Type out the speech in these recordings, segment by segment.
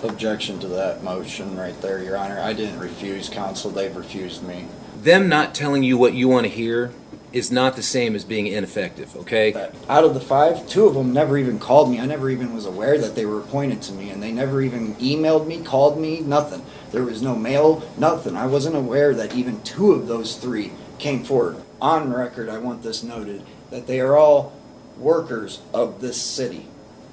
Objection to that motion right there, Your Honor. I didn't refuse counsel. They've refused me. Them not telling you what you want to hear is not the same as being ineffective, okay? Out of the 5, 2 of them never even called me. I never even was aware that they were appointed to me, and they never even emailed me, called me, nothing. There was no mail, nothing. I wasn't aware that even 2 of those 3 came forward. On record, I want this noted, that they are all workers of this city,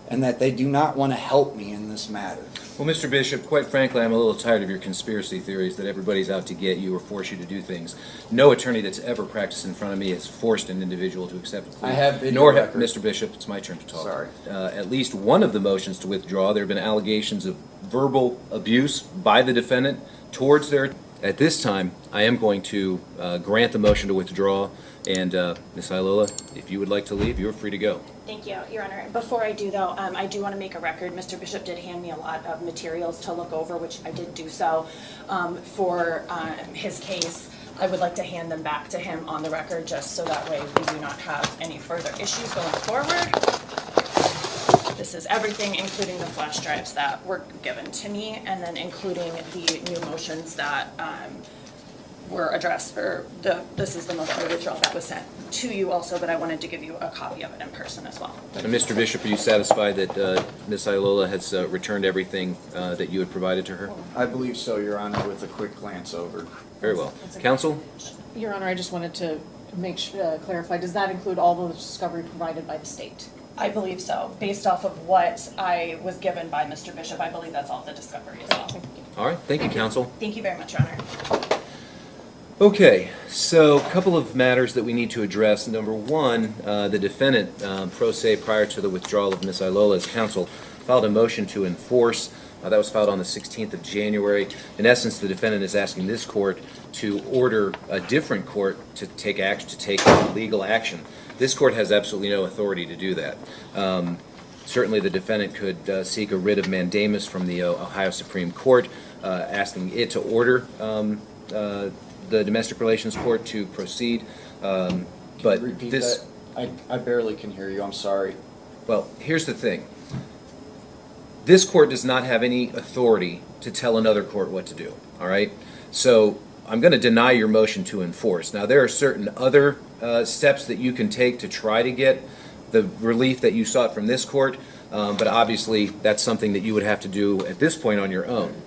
and that they do not want to help me in this matter. Well, Mr. Bishop, quite frankly, I'm a little tired of your conspiracy theories that everybody's out to get you or force you to do things. No attorney that's ever practiced in front of me has forced an individual to accept a plea. I have video Nor record. Mr. Bishop, it's my turn to talk. Sorry. At least one of the motions to withdraw, there have been allegations of verbal abuse by the defendant towards their... At this time, I am going to grant the motion to withdraw, and Ms. Ilola, if you would like to leave, you're free to go. Thank you, Your Honor. Before I do, though, I do want to make a record. Mr. Bishop did hand me a lot of materials to look over, which I did do so for his case. I would like to hand them back to him on the record, just so that way we do not have any further issues going forward. This is everything, including the flash drives that were given to me, and then including the new motions that were addressed, or this is the motion to withdraw that was sent to you also, but I wanted to give you a copy of it in person as well. And Mr. Bishop, are you satisfied that Ms. Ilola has returned everything that you had provided to her? I believe so, Your Honor, with a quick glance over. Very well. Counsel? Your Honor, I just wanted to make sure, clarify, does that include all the discovery provided by the state? I believe so. Based off of what I was given by Mr. Bishop, I believe that's all the discovery as well. All right. Thank you, counsel. Thank you very much, Your Honor. Okay, so a couple of matters that we need to address. Number one, the defendant, pro se, prior to the withdrawal of Ms. Ilola's counsel, filed a motion to enforce. That was filed on the 16th of January. In essence, the defendant is asking this court to order a different court to take action, to take legal action. This court has absolutely no authority to do that. Certainly, the defendant could seek a writ of mandamus from the Ohio Supreme Court, asking it to order the Domestic Relations Court to proceed. But Repeat this, that? I barely can hear you. I'm sorry. well, here's the thing. This court does not have any authority to tell another court what to do, all right? So I'm going to deny your motion to enforce. Now, there are certain other steps that you can take to try to get the relief that you sought from this court, but obviously that's something that you would have to do at this point on your own.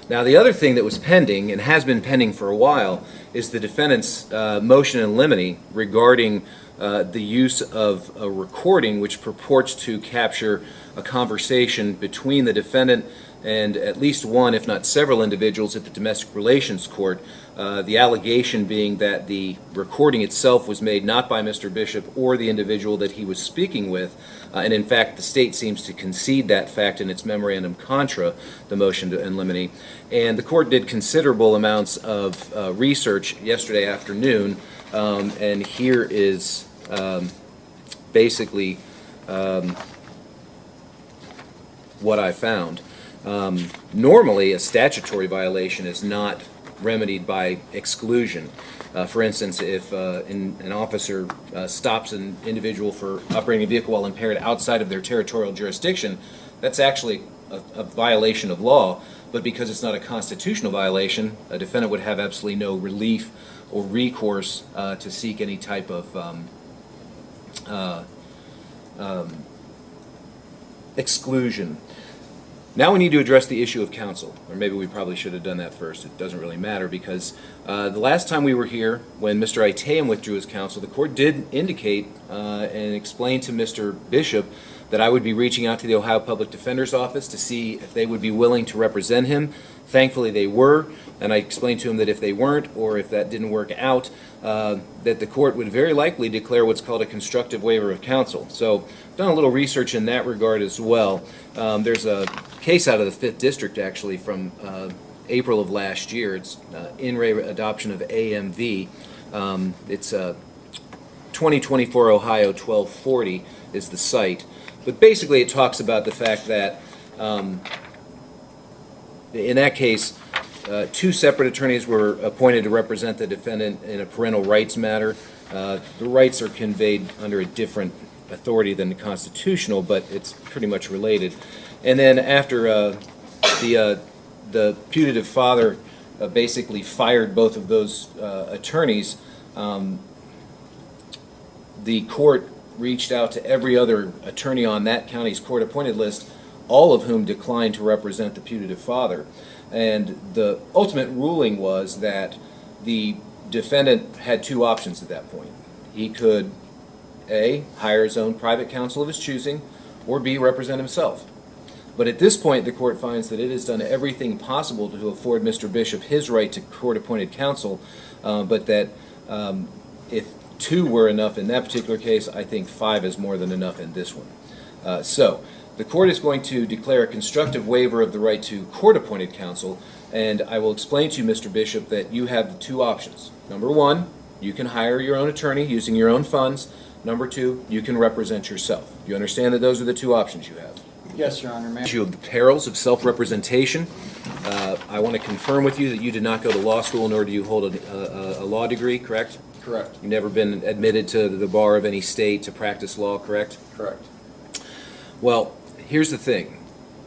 Now, the other thing that was pending, and has been pending for a while, is the defendant's motion in limine regarding the use of a recording which purports to capture a conversation between the defendant and at least one, if not several, individuals at the Domestic Relations Court. The allegation being that the recording itself was made not by Mr. Bishop or the individual that he was speaking with, and in fact the state seems to concede that fact in its memorandum contra the motion to in limine. And the court did considerable amounts of research yesterday afternoon, and here is basically what I found. Normally, a statutory violation is not remedied by exclusion. For instance, if an officer stops an individual for operating a vehicle while impaired outside of their territorial jurisdiction, that's actually a violation of law. But because it's not a constitutional violation, a defendant would have absolutely no relief or recourse to seek any type of exclusion. Now we need to address the issue of counsel, or maybe we probably should have done that first. It doesn't really matter, because the last time we were here, when Mr. Iteum withdrew his counsel, the court did indicate and explain to Mr. Bishop that I would be reaching out to the Ohio Public Defender's Office to see if they would be willing to represent him. Thankfully they were, and I explained to him that if they weren't, or if that didn't work out, that the court would very likely declare what's called a constructive waiver of counsel. So I've done a little research in that regard as well. There's a case out of the 5th District, actually, from April of last year. It's in re adoption of AMV. It's 2024 Ohio 1240 is the site. But basically it talks about the fact that in that case, 2 separate attorneys were appointed to represent the defendant in a parental rights matter. The rights are conveyed under a different authority than the constitutional, but it's pretty much related. And then after the putative father basically fired both of those attorneys, the court reached out to every other attorney on that county's court-appointed list, all of whom declined to represent the putative father. And the ultimate ruling was that the defendant had two options at that point. He could, A, hire his own private counsel of his choosing, or B, represent himself. But at this point, the court finds that it has done everything possible to afford Mr. Bishop his right to court-appointed counsel, but that if two were enough in that particular case, I think five is more than enough in this one. So the court is going to declare a constructive waiver of the right to court-appointed counsel, and I will explain to you, Mr. Bishop, that you have two options. Number one, you can hire your own attorney using your own funds. Number two, you can represent yourself. Do you understand that those are the two options you have? Yes, Your Honor. Ma'am. Issue of the perils of self-representation. I want to confirm with you that you did not go to law school, nor do you hold a law degree, correct? Correct. You've never been admitted to the bar of any state to practice law, correct? Correct. Well, here's the thing.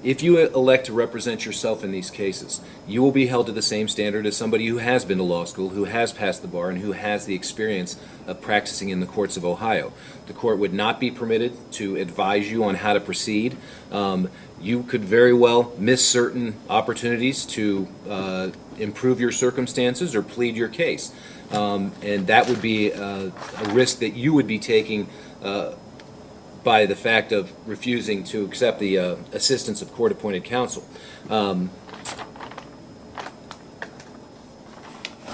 If you elect to represent yourself in these cases, you will be held to the same standard as somebody who has been to law school, who has passed the bar, and who has the experience of practicing in the courts of Ohio. The court would not be permitted to advise you on how to proceed. You could very well miss certain opportunities to improve your circumstances or plead your case. And that would be a risk that you would be taking by the fact of refusing to accept the assistance of court-appointed counsel.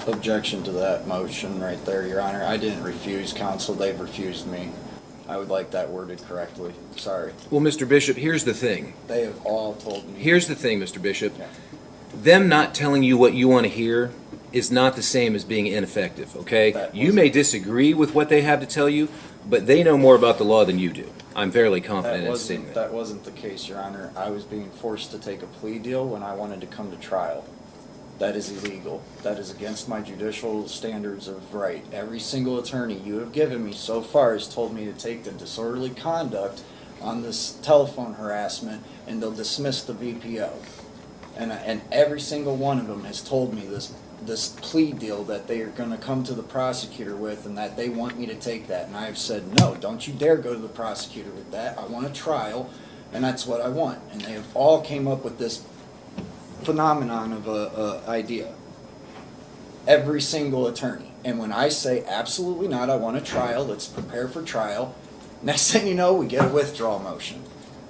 Objection to that motion right there, Your Honor. I didn't refuse counsel. They've refused me. I would like that worded correctly. Sorry. Well, Mr. Bishop, here's the thing. They have all told me. Here's the thing, Mr. Bishop. Yeah. Them not telling you what you want to hear is not the same as being ineffective, okay? You may disagree with what they have to tell you, but they know more about the law than you do. I'm fairly confident in stating that. That wasn't the case, Your Honor. I was being forced to take a plea deal when I wanted to come to trial. That is illegal. That is against my judicial standards of right. Every single attorney you have given me so far has told me to take the disorderly conduct on this telephone harassment and they'll dismiss the VPO. And every single one of them has told me this plea deal that they are going to come to the prosecutor with and that they want me to take that. And I have said, no, don't you dare go to the prosecutor with that. I want a trial, and that's what I want. And they have all came up with this phenomenon of a idea. Every single attorney. And when I say, absolutely not, I want a trial, let's prepare for trial, next thing you know, we get a withdrawal motion.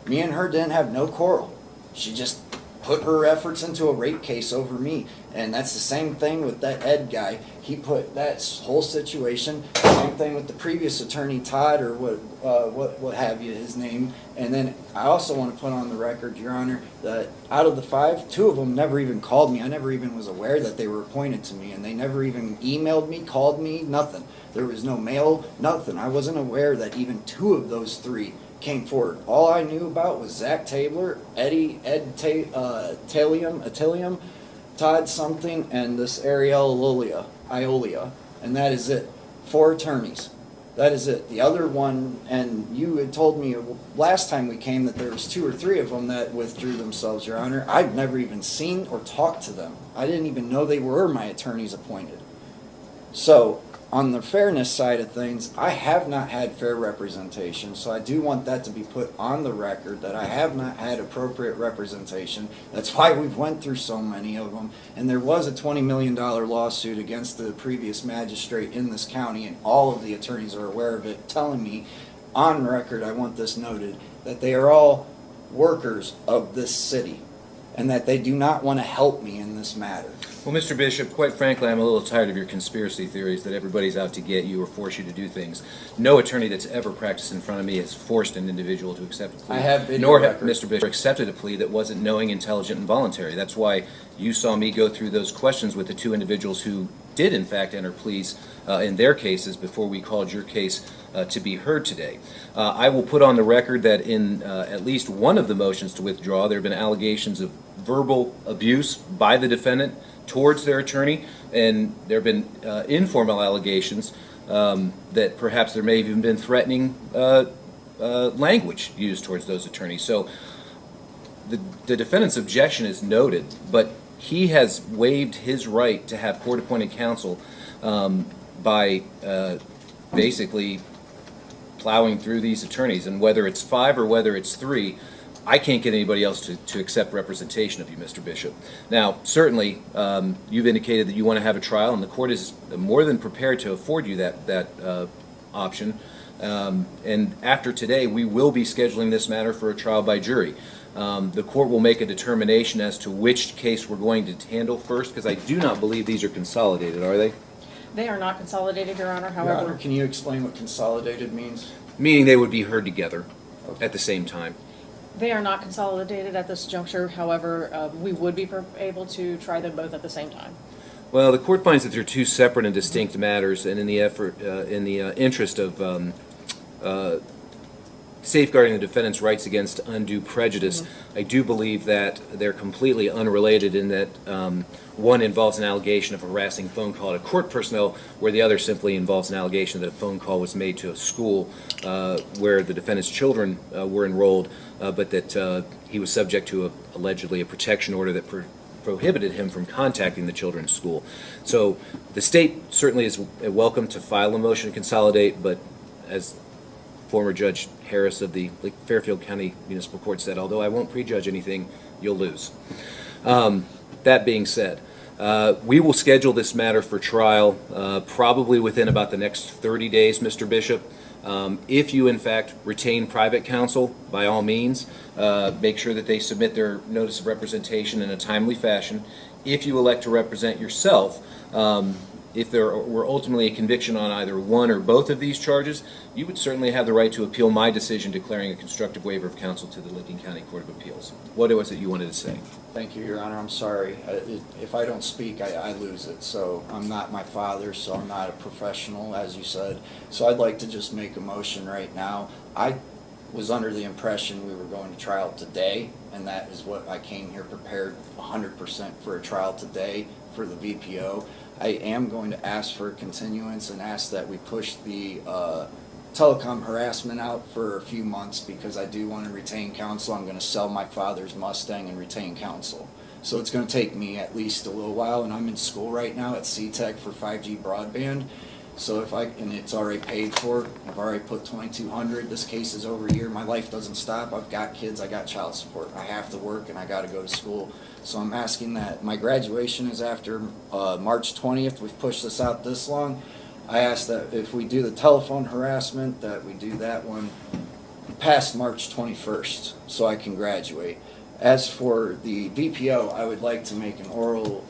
Me and her didn't have no quarrel. She just put her efforts into a rape case over me. And that's the same thing with that Ed guy. He put that whole situation, same thing with the previous attorney, Todd, or what have you, his name. And then I also want to put on the record, Your Honor, that out of the five, two of them never even called me. I never even was aware that they were appointed to me. And they never even emailed me, called me, nothing. There was no mail, nothing. I wasn't aware that even two of those three came forward. All I knew about was Zach Tabler, Ed Atilium, Todd something, and this Ariel Iolia, and that is it. 4 attorneys. That is it. The other one, and you had told me last time we came that there was 2 or 3 of them that withdrew themselves, Your Honor. I've never even seen or talked to them. I didn't even know they were my attorneys appointed. So, on the fairness side of things, I have not had fair representation, so I do want that to be put on the record that I have not had appropriate representation. That's why we've went through so many of them. And there was a $20 million lawsuit against the previous magistrate in this county, and all of the attorneys are aware of it, telling me, on record, I want this noted, that they are all workers of this city, and that they do not want to help me in this matter. Well, Mr. Bishop, quite frankly, I'm a little tired of your conspiracy theories that everybody's out to get you or force you to do things. No attorney that's ever practiced in front of me has forced an individual to accept a plea. I have video nor have records. Mr. Bishop accepted a plea that wasn't knowing, intelligent, and voluntary. That's why you saw me go through those questions with the 2 individuals who did, in fact, enter pleas in their cases before we called your case to be heard today. I will put on the record that in at least one of the motions to withdraw, there have been allegations of verbal abuse by the defendant towards their attorney, and there have been informal allegations that perhaps there may have even been threatening language used towards those attorneys. So the defendant's objection is noted, but he has waived his right to have court-appointed counsel by basically plowing through these attorneys. And whether it's 5 or whether it's 3, I can't get anybody else to accept representation of you, Mr. Bishop. Now, certainly, you've indicated that you want to have a trial, and the court is more than prepared to afford you that option. And after today, we will be scheduling this matter for a trial by jury. The court will make a determination as to which case we're going to handle first, because I do not believe these are consolidated, are they? They are not consolidated, Your Honor, Your however. Honor, can you explain what consolidated means? Meaning they would be heard together at the same time. They are not consolidated at this juncture, however, we would be able to try them both at the same time. Well, the court finds that they're 2 separate and distinct matters, and in the interest of safeguarding the defendant's rights against undue prejudice, I do believe that they're completely unrelated in that one involves an allegation of a harassing phone call to court personnel, where the other simply involves an allegation that a phone call was made to a school where the defendant's children were enrolled, but that he was subject to allegedly a protection order that prohibited him from contacting the children's school. So the state certainly is welcome to file a motion to consolidate, but as former Judge Harris of the Fairfield County Municipal Court said, although I won't prejudge anything, you'll lose. That being said, we will schedule this matter for trial probably within about the next 30 days, Mr. Bishop. If you, in fact, retain private counsel, by all means, make sure that they submit their notice of representation in a timely fashion. If you elect to represent yourself, if there were ultimately a conviction on either one or both of these charges, you would certainly have the right to appeal my decision declaring a constructive waiver of counsel to the Licking County Court of Appeals. What was it you wanted to say? Thank you, Your Honor. I'm sorry. If I don't speak, I lose it. So I'm not my father, so I'm not a professional, as you said. So I'd like to just make a motion right now. I was under the impression we were going to trial today, and that is what I came here prepared 100% for a trial today for the VPO. I am going to ask for a continuance and ask that we push the telecom harassment out for a few months, because I do want to retain counsel. I'm going to sell my father's Mustang and retain counsel. So it's going to take me at least a little while, and I'm in school right now at C-Tech for 5G broadband. So and it's already paid for. I've already put $2,200. This case is over a year. My life doesn't stop. I've got kids. I got child support. I have to work, and I got to go to school. So I'm asking that. My graduation is after March 20th. We've pushed this out this long. I ask that if we do the telephone harassment, that we do that one past March 21st, so I can graduate. As for the VPO, I would like to make an oral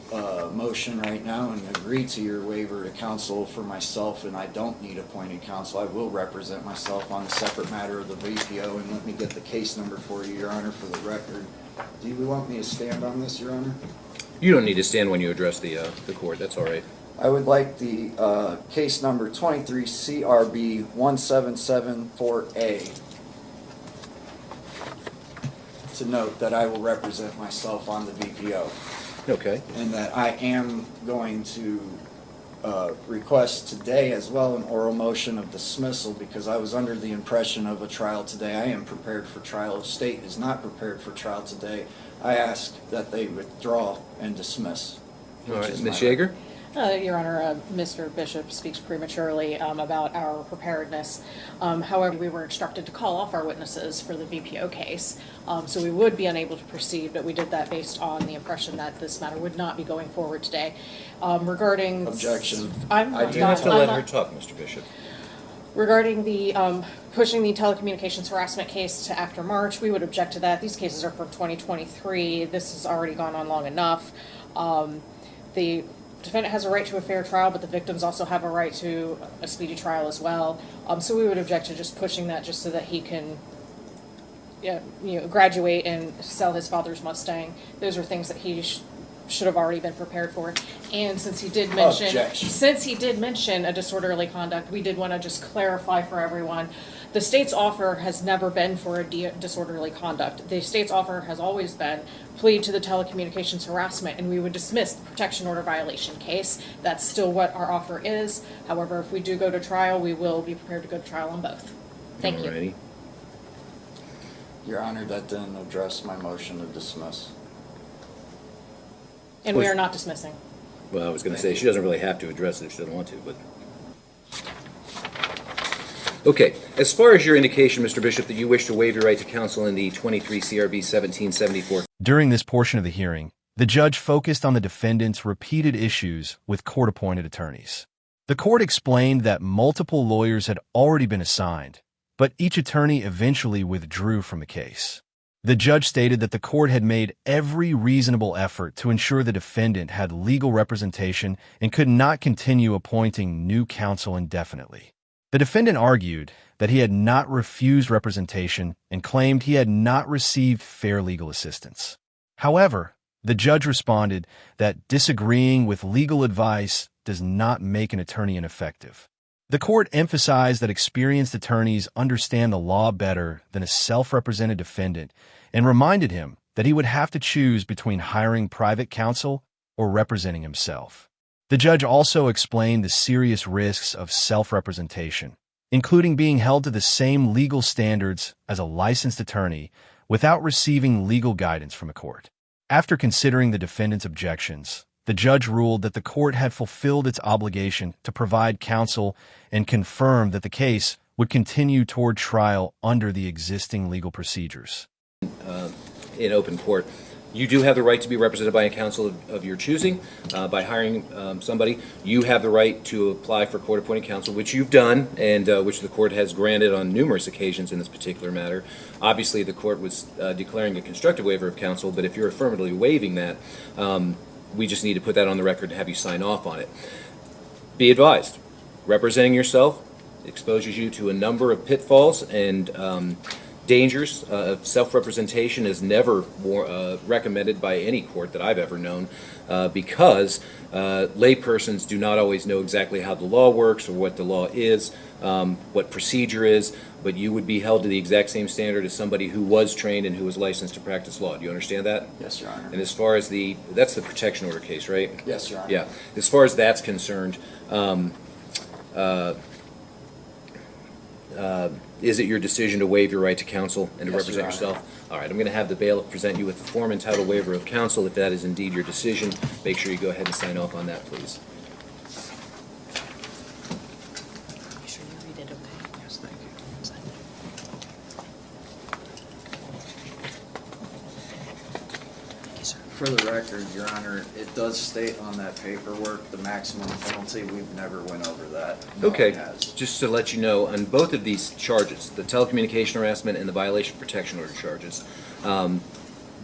motion right now and agree to your waiver to counsel for myself, and I don't need appointed counsel. I will represent myself on the separate matter of the VPO, and let me get the case number for you, Your Honor, for the record. Do you want me to stand on this, Your Honor? You don't need to stand when you address the court. That's all right. I would like the case number 23 CRB 1774A to note that I will represent myself on the VPO. Okay. And that I am going to request today as well an oral motion of dismissal, because I was under the impression of a trial today. I am prepared for trial. If state is not prepared for trial today, I ask that they withdraw and dismiss. All right. Ms. Yeager? Your Honor, Mr. Bishop speaks prematurely about our preparedness. However, we were instructed to call off our witnesses for the VPO case, so we would be unable to proceed, but we did that based on the impression that this matter would not be going forward today. Regarding... Objection. You have to let her talk, Mr. Bishop. Regarding the pushing the telecommunications harassment case to after March, we would object to that. These cases are from 2023. This has already gone on long enough. The defendant has a right to a fair trial, but the victims also have a right to a speedy trial as well. So we would object to just pushing that just so that he can graduate and sell his father's Mustang. Those are things that he should have already been prepared for. And since he did mention a disorderly conduct, we did want to just clarify for everyone, the state's offer has never been for a disorderly conduct. The state's offer has always been plead to the telecommunications harassment, and we would dismiss the protection order violation case. That's still what our offer is. However, if we do go to trial, we will be prepared to go to trial on both. Thank you. Your Honor, that didn't address my motion to dismiss. And we are not dismissing. Well, I was going to say, she doesn't really have to address it if she doesn't want to, but... Okay, as far as your indication, Mr. Bishop, that you wish to waive your right to counsel in the 23 CRB 1774... During this portion of the hearing, the judge focused on the defendant's repeated issues with court-appointed attorneys. The court explained that multiple lawyers had already been assigned, but each attorney eventually withdrew from the case. The judge stated that the court had made every reasonable effort to ensure the defendant had legal representation and could not continue appointing new counsel indefinitely. The defendant argued that he had not refused representation and claimed he had not received fair legal assistance. However, the judge responded that disagreeing with legal advice does not make an attorney ineffective. The court emphasized that experienced attorneys understand the law better than a self-represented defendant and reminded him that he would have to choose between hiring private counsel or representing himself. The judge also explained the serious risks of self-representation, including being held to the same legal standards as a licensed attorney without receiving legal guidance from a court. After considering the defendant's objections, the judge ruled that the court had fulfilled its obligation to provide counsel and confirmed that the case would continue toward trial under the existing legal procedures. In open court, you do have the right to be represented by a counsel of your choosing, by hiring somebody. You have the right to apply for court-appointed counsel, which you've done, and which the court has granted on numerous occasions in this particular matter. Obviously, the court was declaring a constructive waiver of counsel, but if you're affirmatively waiving that, we just need to put that on the record and have you sign off on it. Be advised, representing yourself exposes you to a number of pitfalls and dangers. Self-representation is never recommended by any court that I've ever known because laypersons do not always know exactly how the law works or what the law is, what procedure is, but you would be held to the exact same standard as somebody who was trained and who was licensed to practice law. Do you understand that? Yes, Your Honor. And as far as that's the protection order case, right? Yes, Your Honor. Yeah. As far as that's concerned, is it your decision to waive your right to counsel and to represent yourself? All right, I'm going to have the bailiff present you with the form entitled Waiver of Counsel. If that is indeed your decision, make sure you go ahead and sign off on that, please. Make sure you read it, okay? Yes, thank you. For the record, Your Honor, it does state on that paperwork the maximum penalty. We've never went over that. No one Okay, has. just to let you know, on both of these charges, the telecommunication harassment and the violation of protection order charges,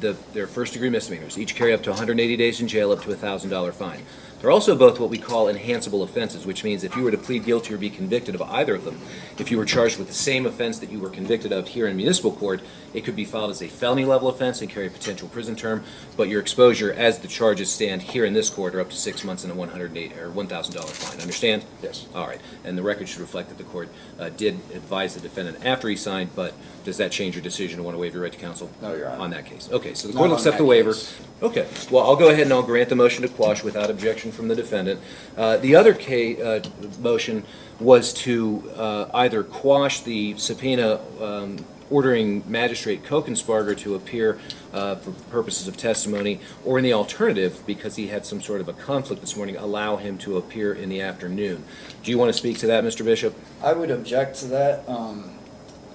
they're first-degree misdemeanors. Each carry up to 180 days in jail, up to a $1,000 fine. They're also both what we call enhanceable offenses, which means if you were to plead guilty or be convicted of either of them, if you were charged with the same offense that you were convicted of here in municipal court, it could be filed as a felony-level offense and carry a potential prison term, but your exposure, as the charges stand here in this court, are up to 6 months and a $1,000 fine. Understand? Yes. All right. And the record should reflect that the court did advise the defendant after he signed, but does that change your decision to want to waive your right to counsel? No, Your Honor. On that case. Okay, so the Not court will on accept that the waiver. case. Okay, well, I'll go ahead and I'll grant the motion to quash without objection from the defendant. The other motion was to either quash the subpoena ordering Magistrate Kokensparger to appear for purposes of testimony, or in the alternative, because he had some sort of a conflict this morning, allow him to appear in the afternoon. Do you want to speak to that, Mr. Bishop? I would object to that.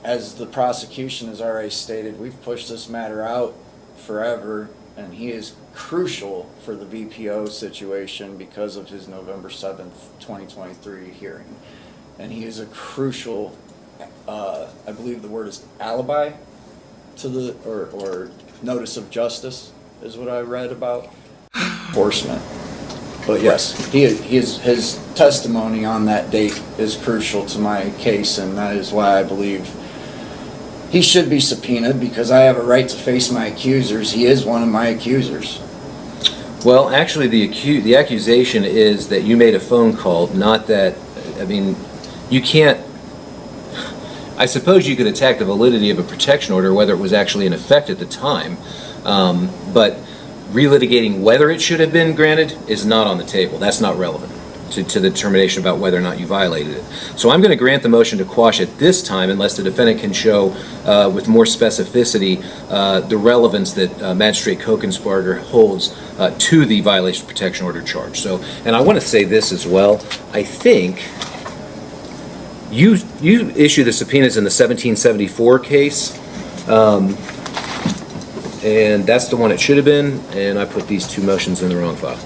As the prosecution has already stated, we've pushed this matter out forever, and he is crucial for the VPO situation because of his November 7th, 2023 hearing. And he is a crucial, I believe the word is alibi to the, or notice of justice is what I read about. Enforcement. But yes, his testimony on that date is crucial to my case, and that is why I believe he should be subpoenaed, because I have a right to face my accusers. He is one of my accusers. Well, actually, the accusation is that you made a phone call, not that, I mean, you can't, I suppose you could attack the validity of a protection order, whether it was actually in effect at the time, but relitigating whether it should have been granted is not on the table. That's not relevant. to the determination about whether or not you violated it. So I'm going to grant the motion to quash at this time unless the defendant can show with more specificity the relevance that Magistrate Kokensparger holds to the violation of protection order charge. So, and I want to say this as well. I think you issued the subpoenas in the 1774 case. And that's the one it should have been, and I put these two motions in the wrong file.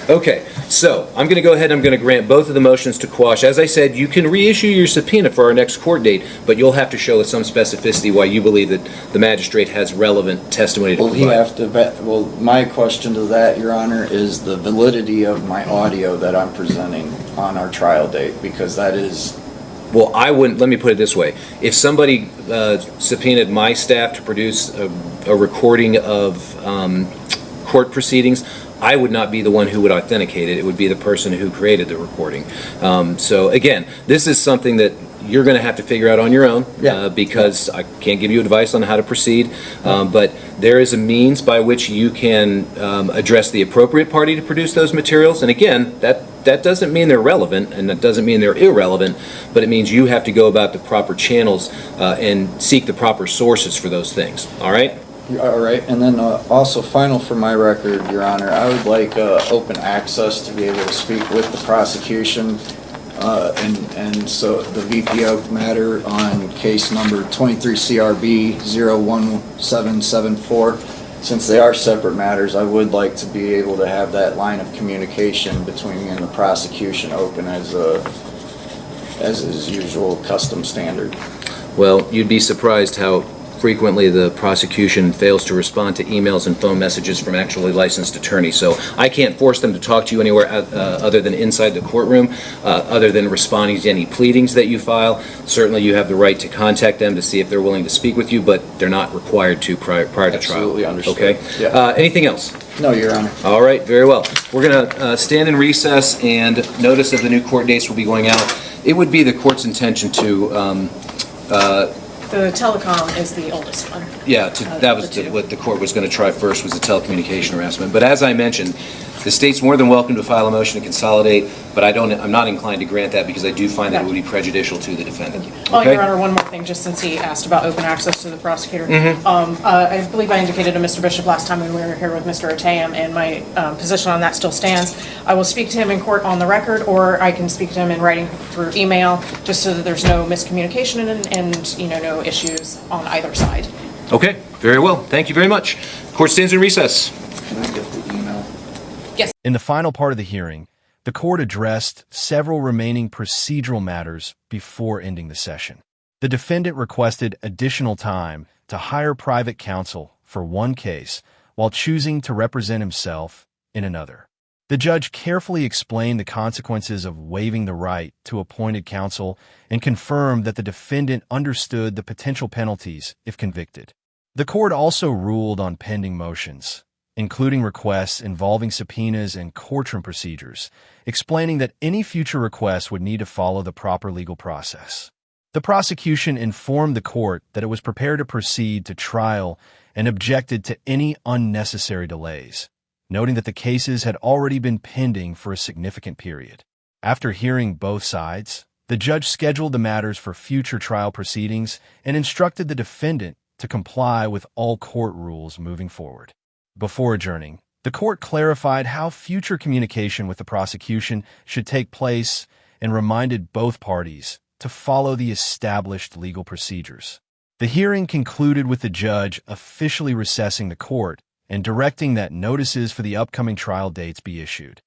Okay, so I'm going to go ahead and I'm going to grant both of the motions to quash. As I said, you can reissue your subpoena for our next court date, but you'll have to show with some specificity why you believe that the magistrate has relevant testimony to provide. Well, my question to that, Your Honor, is the validity of my audio that I'm presenting on our trial date, because that is... Well, I wouldn't, let me put it this way. If somebody subpoenaed my staff to produce a recording of court proceedings, I would not be the one who would authenticate it. It would be the person who created the recording. So again, this is something that you're going to have to figure out on your own because I can't give you advice on how to proceed. But there is a means by which you can address the appropriate party to produce those materials. And again, that doesn't mean they're relevant, and that doesn't mean they're irrelevant, but it means you have to go about the proper channels and seek the proper sources for those things. All right? All right, and then also final for my record, Your Honor, I would like open access to be able to speak with the prosecution and so the VPO matter on case number 23 CRB 01774. Since they are separate matters, I would like to be able to have that line of communication between me and the prosecution open as is usual custom standard. Well, you'd be surprised how frequently the prosecution fails to respond to emails and phone messages from actually licensed attorneys. So I can't force them to talk to you anywhere other than inside the courtroom, other than responding to any pleadings that you file. Certainly you have the right to contact them to see if they're willing to speak with you, but they're not required to prior to trial. Absolutely understood. Okay? Yeah. Anything else? No, Your Honor. All right, very well. We're going to stand in recess, and notice of the new court dates will be going out. It would be the court's intention to The telecom is the oldest one. yeah, that was what the court was going to try first, was the telecommunication harassment. But as I mentioned, the state's more than welcome to file a motion to consolidate, but I'm not inclined to grant that because I do find that it would be prejudicial to the defendant. Oh, Okay? Your Honor, one more thing, just since he asked about open access to the prosecutor. I believe I indicated to Mr. Bishop last time when we were here with Mr. Atayam, and my position on that still stands. I will speak to him in court on the record, or I can speak to him in writing through email, just so that there's no miscommunication and no issues on either side. Okay, very well. Thank you very much. Court stands in recess. Can I get the email? Yes. In the final part of the hearing, the court addressed several remaining procedural matters before ending the session. The defendant requested additional time to hire private counsel for one case while choosing to represent himself in another. The judge carefully explained the consequences of waiving the right to appointed counsel and confirmed that the defendant understood the potential penalties if convicted. The court also ruled on pending motions, including requests involving subpoenas and courtroom procedures, explaining that any future requests would need to follow the proper legal process. The prosecution informed the court that it was prepared to proceed to trial and objected to any unnecessary delays, noting that the cases had already been pending for a significant period. After hearing both sides, the judge scheduled the matters for future trial proceedings and instructed the defendant to comply with all court rules moving forward. Before adjourning, the court clarified how future communication with the prosecution should take place and reminded both parties to follow the established legal procedures. The hearing concluded with the judge officially recessing the court and directing that notices for the upcoming trial dates be issued.